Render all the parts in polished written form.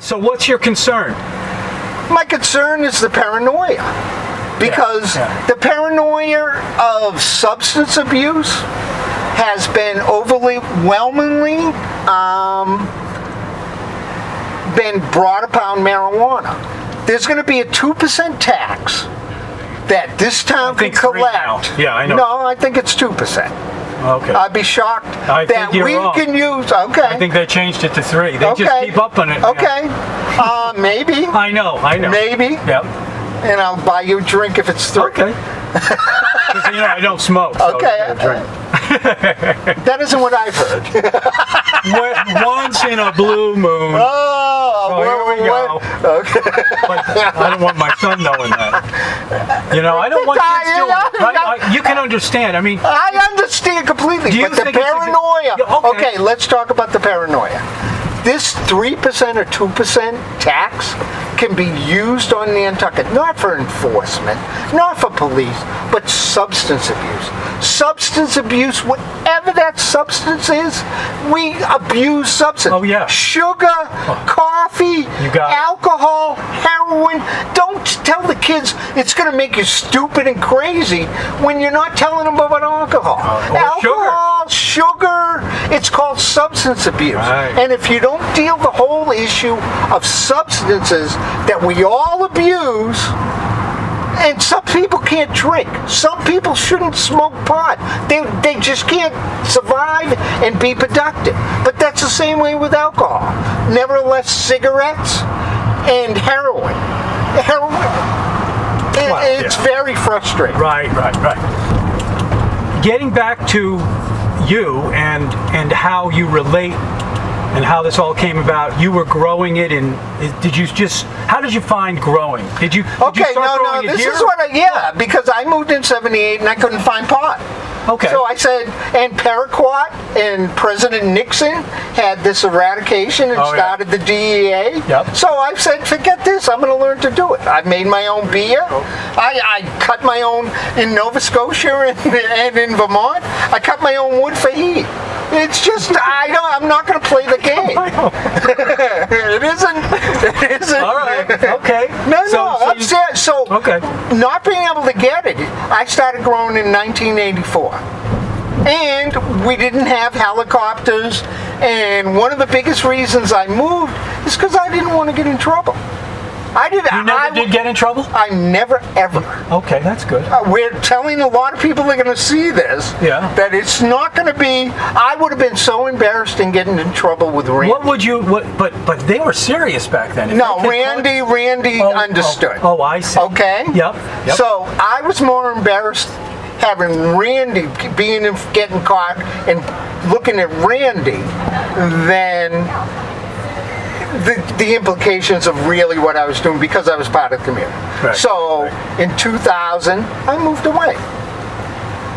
So what's your concern? My concern is the paranoia. Because the paranoia of substance abuse has been overwhelmingly been brought upon marijuana. There's going to be a 2% tax that this town can collect. Yeah, I know. No, I think it's 2%. Okay. I'd be shocked that we can use. Okay. I think they changed it to 3. They just keep up on it. Okay. Maybe. I know. Maybe. Yep. And I'll buy you a drink if it's 3. Okay. Because I don't smoke. So okay. Drink. That isn't what I've heard. Once in a blue moon. Oh, here we go. Okay. But I don't want my son knowing that. I don't want kids doing it. Right? You can understand. I mean, I understand completely. But the paranoia. Okay, let's talk about the paranoia. This 3% or 2% tax can be used on Nantucket, not for enforcement, not for police, but substance abuse. Substance abuse, whatever that substance is, we abuse substance. Oh, yeah. Sugar, coffee, alcohol, heroin. Don't tell the kids it's going to make you stupid and crazy when you're not telling them about alcohol. Alcohol, sugar, it's called substance abuse. Right. And if you don't deal the whole issue of substances that we all abuse, and some people can't drink. Some people shouldn't smoke pot. They just can't survive and be productive. But that's the same way with alcohol. Nevertheless, cigarettes and heroin. It's very frustrating. Right. Getting back to you and how you relate and how this all came about. You were growing it, and how did you find growing? Did you start growing it here? Because I moved in 78 and I couldn't find pot. Okay. So I said, and Paraquat and President Nixon had this eradication and started the DEA. Yep. So I said, forget this, I'm going to learn to do it. I made my own beer. I cut my own in Nova Scotia and in Vermont. I cut my own wood for heat. It's just, I'm not going to play the game. It isn't. All right. Okay. So not being able to get it, I started growing in 1984. And we didn't have helicopters. And one of the biggest reasons I moved is because I didn't want to get in trouble. You never did get in trouble? I never, ever. Okay, that's good. We're telling a lot of people that are going to see this that it's not going to be. I would have been so embarrassed in getting in trouble with Randy. What would you? But they were serious back then. No, Randy understood. Oh, I see. Okay. Yep. So I was more embarrassed having Randy getting caught and looking at Randy than the implications of really what I was doing, because I was part of the community. Right. So in 2000, I moved away.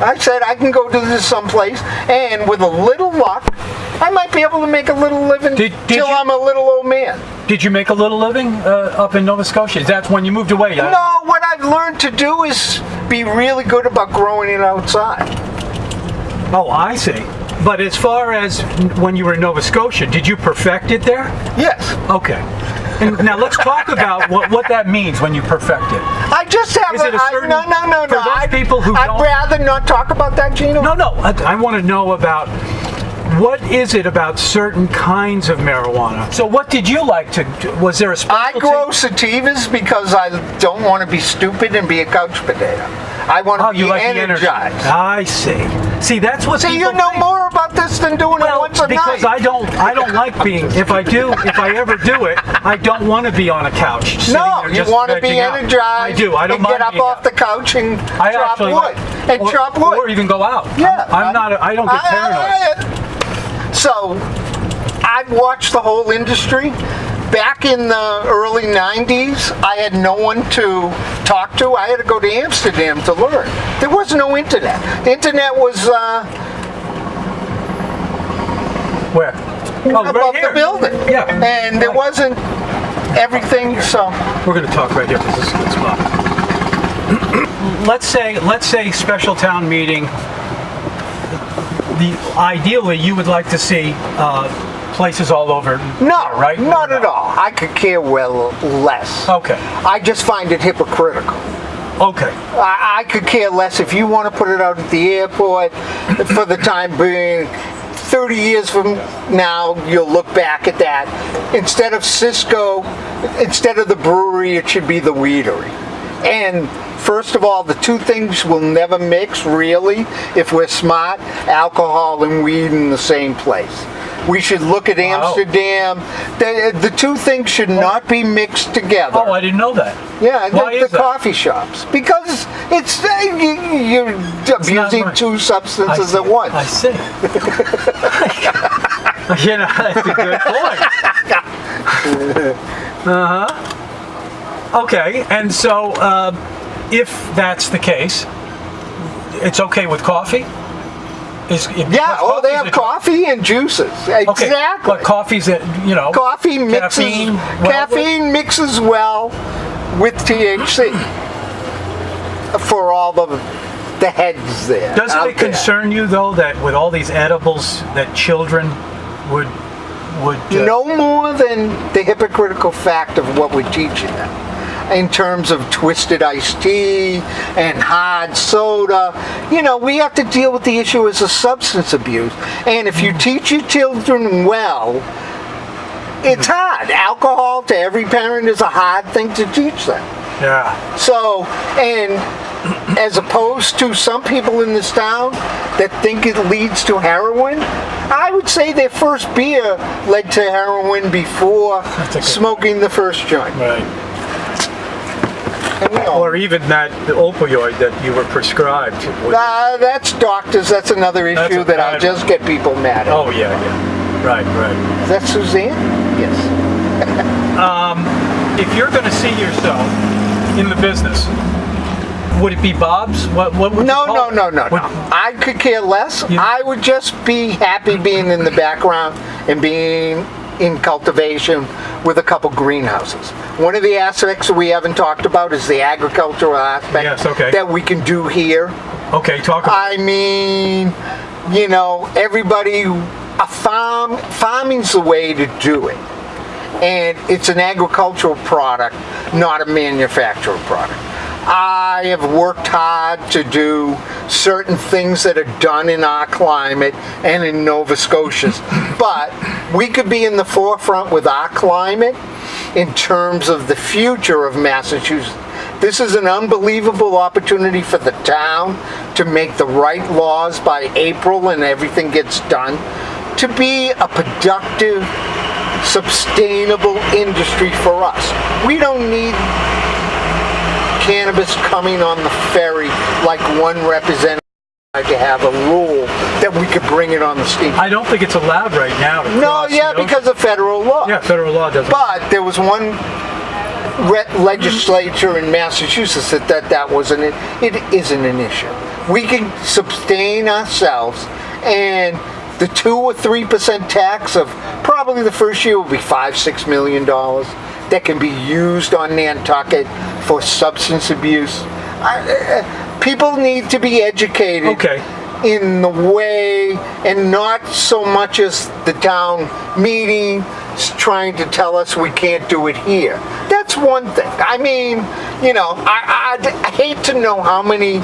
I said I can go do this someplace, and with a little luck, I might be able to make a little living till I'm a little old man. Did you make a little living up in Nova Scotia? That's when you moved away? No, what I've learned to do is be really good about growing it outside. Oh, I see. But as far as when you were in Nova Scotia, did you perfect it there? Yes. Okay. And now let's talk about what that means when you perfect it. I just have no. For those people who I'd rather not talk about that, Gino. No. I want to know about what is it about certain kinds of marijuana. So what did you like to do? Was there a specialty? I grow sativas because I don't want to be stupid and be a couch potato. I want to be energized. I see. See, that's what people you know think. More about this than doing it once a night. Because I don't like being. If I ever do it, I don't want to be on a couch. No, you want to be energized. I do. I don't and mind get up off the couch and chop wood. Chop wood. Or even go out. Yeah. I don't get paranoid. So, I've watched the whole industry. Back in the early 90s, I had no one to talk to. I had to go to Amsterdam to learn. There was no internet. The internet was where? Above the building. Yeah. And there wasn't everything, so. We're going to talk right here because this is a good spot. Let's say special town meeting. Ideally, you would like to see places all over. No, right? not at all. I could care well less. Okay. I just find it hypocritical. Okay. I could care less if you want to put it out at the airport for the time being. 30 years from now, you'll look back at that. Instead of Cisco, instead of the brewery, it should be the weedery. And first of all, the two things will never mix, really, if we're smart, alcohol and weed in the same place. We should look at Amsterdam. The two things should not be mixed together. Oh, I didn't know that. Yeah, Why is the that? coffee shops. Because it's you're abusing right. two substances at once. I see. You know, that's a good point. Okay, and so if that's the case, it's okay with coffee? Yeah, they have coffee and juices. Exactly. Okay, but coffee's, coffee mixes, caffeine mixes well with THC for all the heads there. Doesn't it concern you, though, that with all these edibles that children would no more than the hypocritical fact of what we're teaching them in terms of twisted iced tea and hard soda. We have to deal with the issue as a substance abuse. And if you teach your children well, it's hard. Alcohol to every parent is a hard thing to teach them. Yeah. So, and as opposed to some people in this town that think it leads to heroin, I would say their first beer led to heroin before smoking the first joint. Right. Or even the opioid that you were prescribed. That's doctors. That's another issue that I'll just get people mad at. Oh, yeah. Right. Is that Suzanne? Yes. If you're going to see yourself in the business, would it be Bob's? What would you call it? No. I could care less. I would just be happy being in the background and being in cultivation with a couple greenhouses. One of the aspects we haven't talked about is the agricultural aspect that we can do here. Okay, talk about I mean, everybody, farming's the way to do it. And it's an agricultural product, not a manufactured product. I have worked hard to do certain things that are done in our climate and in Nova Scotia's. But we could be in the forefront with our climate in terms of the future of Massachusetts. This is an unbelievable opportunity for the town to make the right laws by April and everything gets done, to be a productive, sustainable industry for us. We don't need cannabis coming on the ferry like one representative to have a rule that we could bring it on the steam. I don't think it's allowed right now. Because of federal law. Yeah, federal law doesn't. But there was one legislature in Massachusetts that wasn't it. It isn't an issue. We can sustain ourselves, and the 2 or 3% tax of probably the first year will be $5-6 million that can be used on Nantucket for substance abuse. People need to be educated in the way, and not so much as the town meeting trying to tell us we can't do it here. That's one thing. I mean, I hate to know how many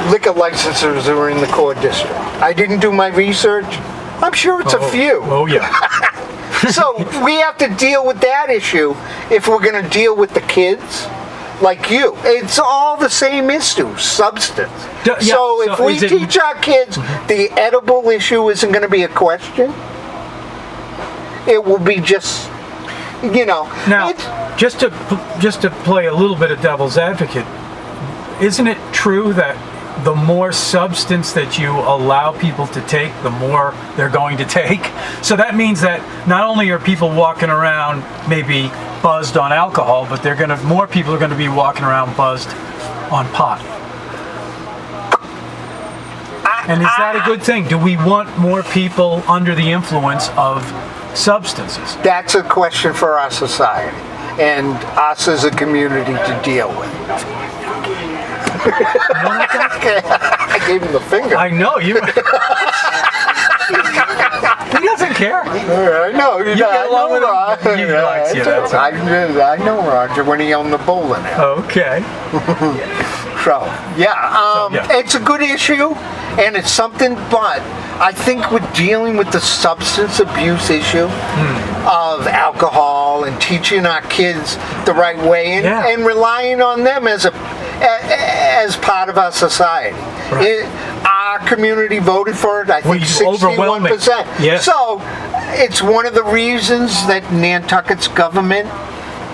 liquor licenses are in the core district. I didn't do my research. I'm sure it's a few. Oh, yeah. So we have to deal with that issue if we're going to deal with the kids like you. It's all the same issue, substance. So if we teach our kids the edible issue isn't going to be a question, it will be just, Now, just to play a little bit of devil's advocate, isn't it true that the more substance that you allow people to take, the more they're going to take? So that means that not only are people walking around maybe buzzed on alcohol, but more people are going to be walking around buzzed on pot. And is that a good thing? Do we want more people under the influence of substances? That's a question for our society and us as a community to deal with. I gave him the finger. I know you. He doesn't care. I know. You get along with him. He likes you. That's all. I know Roger when he owned the bowling alley. Okay. So, it's a good issue, and it's something, but I think we're dealing with the substance abuse issue of alcohol and teaching our kids the right way and relying on them as part of our society. Right. Our community voted for it, I think 61%. Yes. So, it's one of the reasons that Nantucket's government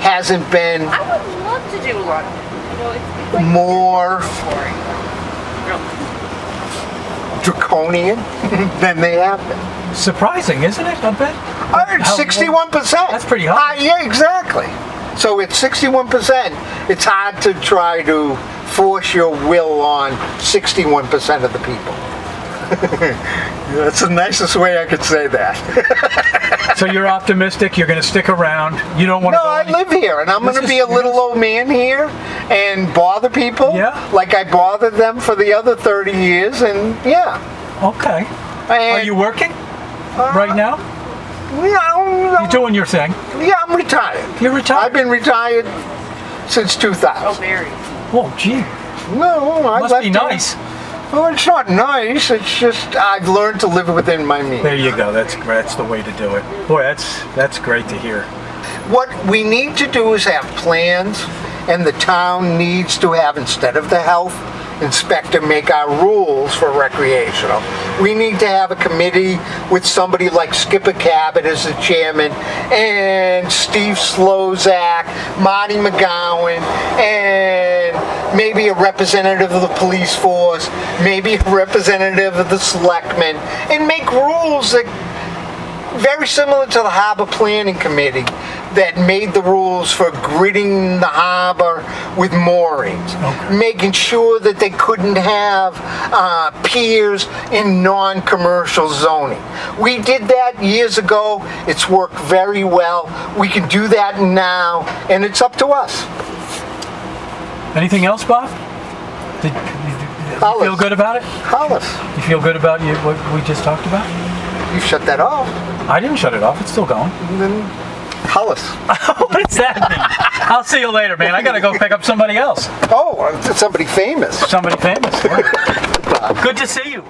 hasn't been I would love to do one. It's like more draconian than they have been. Surprising, isn't it? A bit. 61%. That's pretty high. Yeah, exactly. So at 61%, it's hard to try to force your will on 61% of the people. That's the nicest way I could say that. So you're optimistic, you're going to stick around, you don't want to No, I live here, and I'm going to be a little old man here and bother people like I bothered them for the other 30 years, and Okay. And, are you working right now? Yeah, You're doing your thing? Yeah, I'm retired. You're retired? I've been retired since 2000. oh, very. Oh, gee. No, I Must left be it. nice. Well, it's not nice. It's just I've learned to live within my means. There you go. That's the way to do it. Boy, that's great to hear. What we need to do is have plans, and the town needs to have, instead of the health inspector make our rules for recreational, we need to have a committee with somebody like Skipper Cabot as the chairman, and Steve Slozak, Marty McGowan, and maybe a representative of the police force, maybe a representative of the selectmen, and make rules that very similar to the Harbor Planning Committee that made the rules for gridding the harbor with moorings, making sure that they couldn't have piers in non-commercial zoning. We did that years ago. It's worked very well. We can do that now, and it's up to us. Anything else, Bob? Did you feel good about it? Hollis. You feel good about what we just talked about? You shut that off. I didn't shut it off. It's still going. And then Hollis. What does that mean? I'll see you later, man. I got to go pick up somebody else. Oh, somebody famous. Somebody famous. Good to see you.